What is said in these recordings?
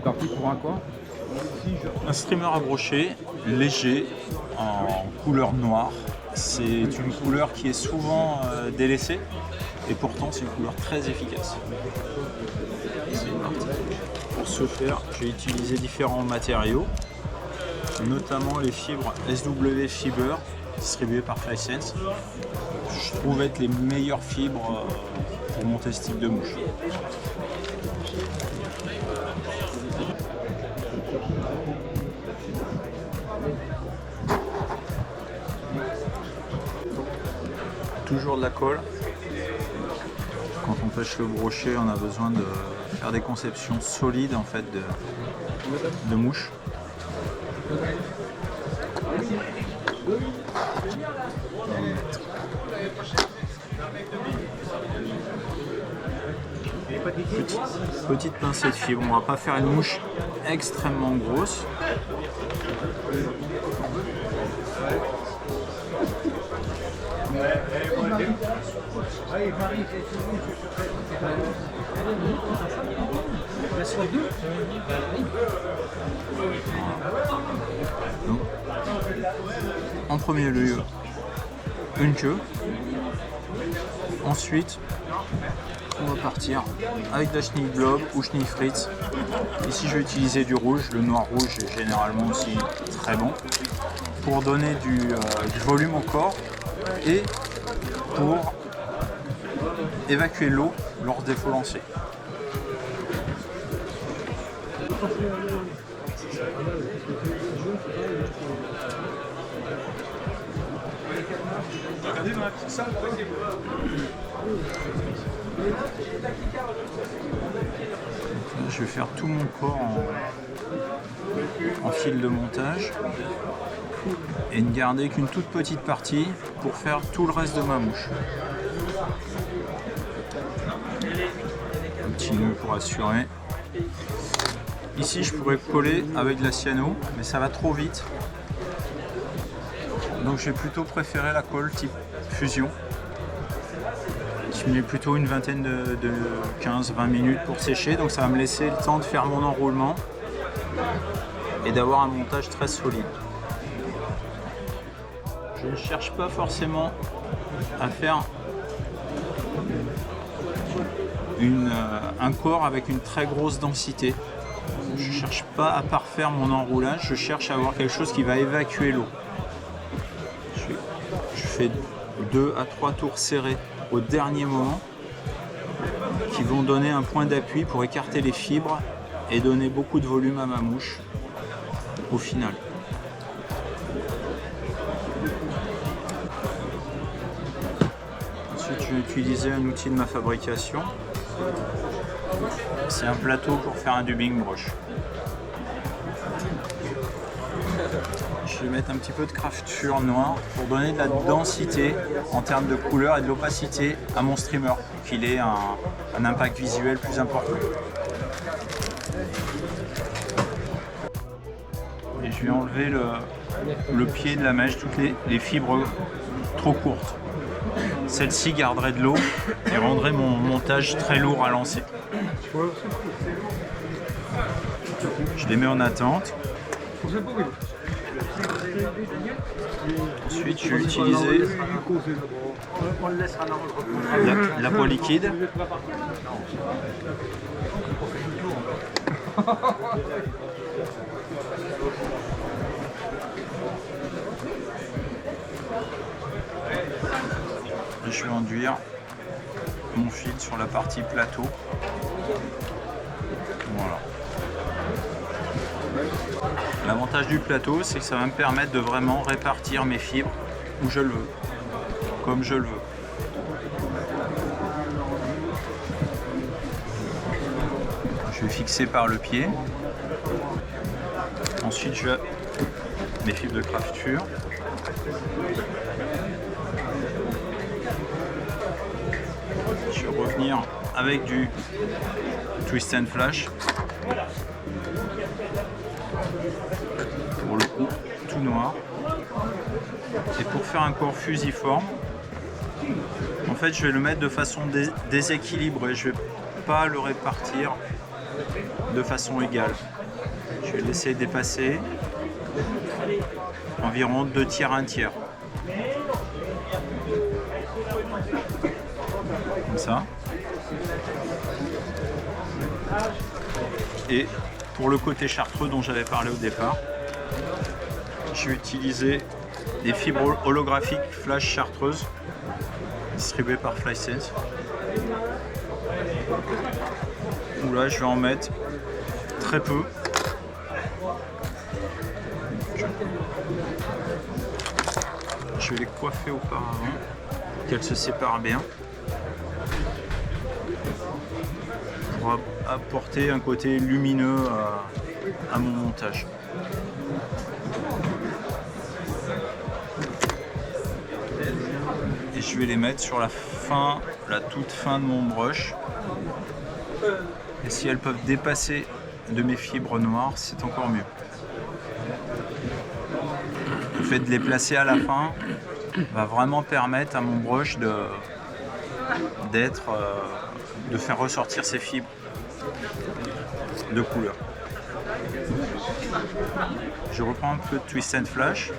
parti pour un quoi? Un streamer à brocher, léger, en couleur noire. C'est une couleur qui est souvent délaissée et pourtant c'est une couleur très efficace. Pour ce faire, j'ai utilisé différents matériaux, notamment les fibres SW Fiber distribuées par Hisense. Je trouve être les meilleures fibres pour monter ce type de mouche. Toujours de la colle. Quand on pêche le brochet, on a besoin de faire des conceptions solides en fait de mouches. Petite pincée de fibre, on va pas faire une mouche extrêmement grosse. Donc, en premier lieu, une queue. Ensuite, on va partir avec de la chenille globe ou chenille fritz. Ici, je vais utiliser du rouge. Le noir rouge est généralement aussi très bon pour donner du volume au corps et pour évacuer l'eau lors des faux lancers. Je vais faire tout mon corps en fil de montage et ne garder qu'une toute petite partie pour faire tout le reste de ma mouche. Un petit nœud pour assurer. Ici je pourrais coller avec de la cyano, mais ça va trop vite. Donc j'ai plutôt préféré la colle type fusion. Je mets plutôt une vingtaine de 15-20 minutes pour sécher, donc ça va me laisser le temps de faire mon enroulement et d'avoir un montage très solide. Je ne cherche pas forcément à faire un corps avec une très grosse densité. Je ne cherche pas à parfaire mon enroulage, je cherche à avoir quelque chose qui va évacuer l'eau. Je fais 2 à 3 tours serrés au dernier moment qui vont donner un point d'appui pour écarter les fibres et donner beaucoup de volume à ma mouche au final. Ensuite, je vais utiliser un outil de ma fabrication. C'est un plateau pour faire un dubbing broche. Je vais mettre un petit peu de crafture noire pour donner de la densité en termes de couleur et de l'opacité à mon streamer, pour qu'il ait un impact visuel plus important. Et je vais enlever le pied de la mèche, toutes les fibres trop courtes. Celle-ci garderait de l'eau et rendrait mon montage très lourd à lancer. Je les mets en attente. Ensuite, je vais utiliser la poêle liquide. Et je vais enduire mon fil sur la partie plateau. Voilà. L'avantage du plateau, c'est que ça va me permettre de vraiment répartir mes fibres où je le veux, comme je le veux. Je vais fixer par le pied. Ensuite, je vais mes fibres de crafture. Je vais revenir avec du twist and flash. Pour le coup, tout noir. Et pour faire un corps fusiforme, en fait, je vais le mettre de façon déséquilibrée. Je vais pas le répartir de façon égale. Je vais laisser dépasser environ 2 tiers, 1 tiers. Comme ça. Et pour le côté chartreux dont j'avais parlé au départ, je vais utiliser des fibres holographiques flash chartreuses distribuées par FlySense. Où là je vais en mettre très peu. Je vais les coiffer auparavant pour qu'elles se séparent bien, pour apporter un côté lumineux à mon montage. Et je vais les mettre sur la toute fin de mon brush. Et si elles peuvent dépasser de mes fibres noires, c'est encore mieux. Le fait de les placer à la fin va vraiment permettre à mon brush de faire ressortir ces fibres de couleur. Je reprends un peu de Twist and Flash.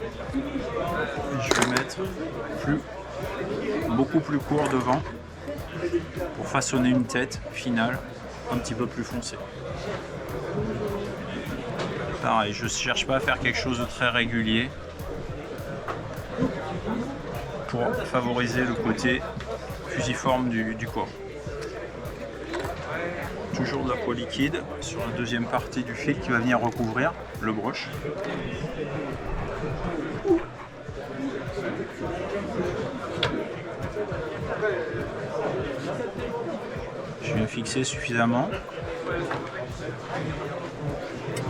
Et je vais mettre beaucoup plus court devant pour façonner une tête finale un petit peu plus foncée. Pareil, je ne cherche pas à faire quelque chose de très régulier pour favoriser le côté fusiforme du corps. Toujours de la peau liquide sur la deuxième partie du fil qui va venir recouvrir le brush. Je viens fixer suffisamment.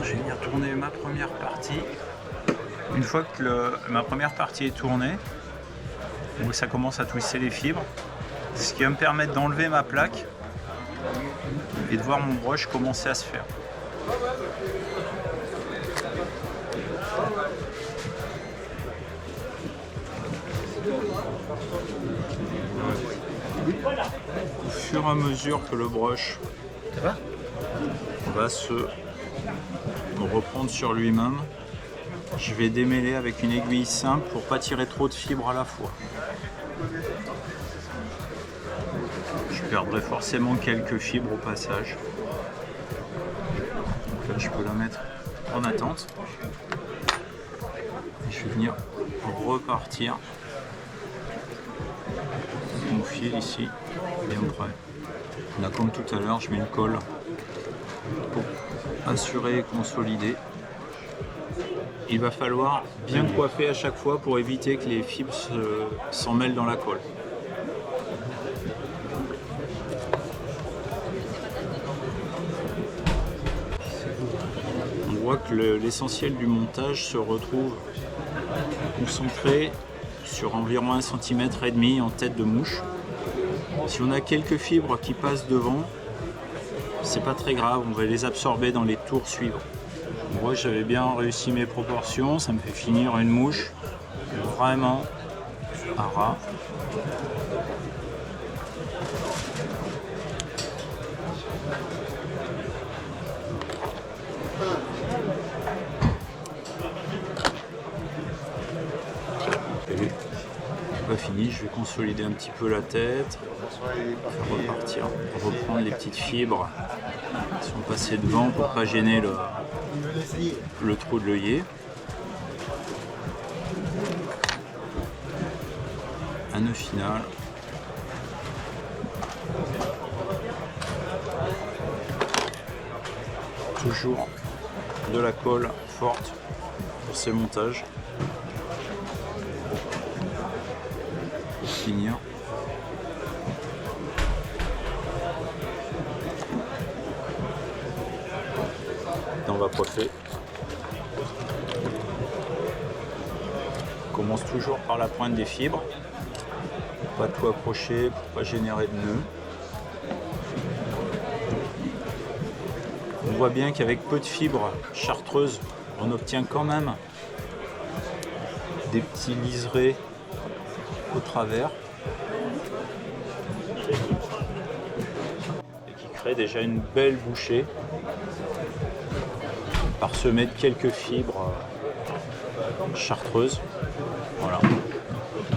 Je vais venir tourner ma première partie. Une fois que ma première partie est tournée, où ça commence à twister les fibres, ce qui va me permettre d'enlever ma plaque et de voir mon brush commencer à se faire. Au fur et à mesure que le brush va se reprendre sur lui-même, je vais démêler avec une aiguille simple pour pas tirer trop de fibres à la fois. Je perdrai forcément quelques fibres au passage. Donc là, je peux la mettre en attente. Et je vais venir repartir mon fil ici, bien prêt. Là, comme tout à l'heure, je mets une colle pour assurer et consolider. Il va falloir bien coiffer à chaque fois pour éviter que les fibres s'en mêlent dans la colle. On voit que l'essentiel du montage se retrouve concentré sur environ 1,5 cm en tête de mouche. Si on a quelques fibres qui passent devant, c'est pas très grave, on va les absorber dans les tours suivants. Moi j'avais bien réussi mes proportions, ça me fait finir une mouche vraiment à ras. Et pas fini, je vais consolider un petit peu la tête, faire repartir, reprendre les petites fibres qui sont passées devant pour pas gêner le trou de l'œillet. Un nœud final. Toujours de la colle forte pour ces montages. Pour finir. Et on va coiffer. On commence toujours par la pointe des fibres. Pas tout accrocher pour pas générer de nœuds. On voit bien qu'avec peu de fibres chartreuses, on obtient quand même des petits liserés au travers. crée déjà une belle bouchée parsemée de quelques fibres chartreuses. Voilà.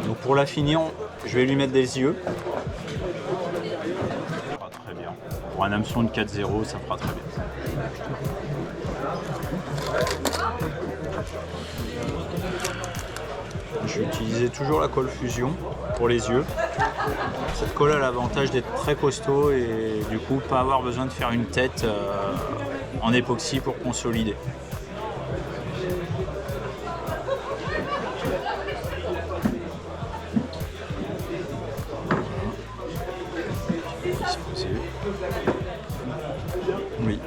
Donc pour la finir, je vais lui mettre des yeux. Ça fera très bien. Pour un hameçon de 4-0, ça fera très bien. Je vais utiliser toujours la colle fusion pour les yeux. Cette colle a l'avantage d'être très costaud et du coup pas avoir besoin de faire une tête en époxy pour consolider. Oui.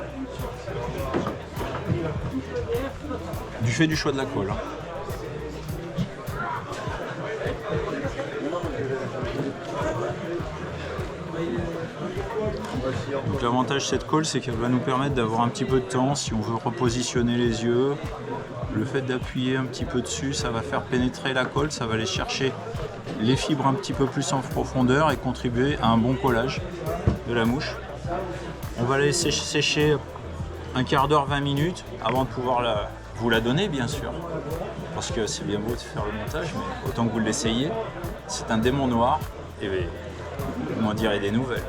Du fait du choix de la colle. Donc l'avantage de cette colle, c'est qu'elle va nous permettre d'avoir un petit peu de temps si on veut repositionner les yeux. Le fait d'appuyer un petit peu dessus, ça va faire pénétrer la colle, ça va aller chercher les fibres un petit peu plus en profondeur et contribuer à un bon collage de la mouche. On va la laisser sécher un quart d'heure, 20 minutes avant de pouvoir vous la donner, bien sûr. Parce que c'est bien beau de faire le montage, mais autant que vous l'essayiez. C'est un démon noir et vous m'en direz des nouvelles.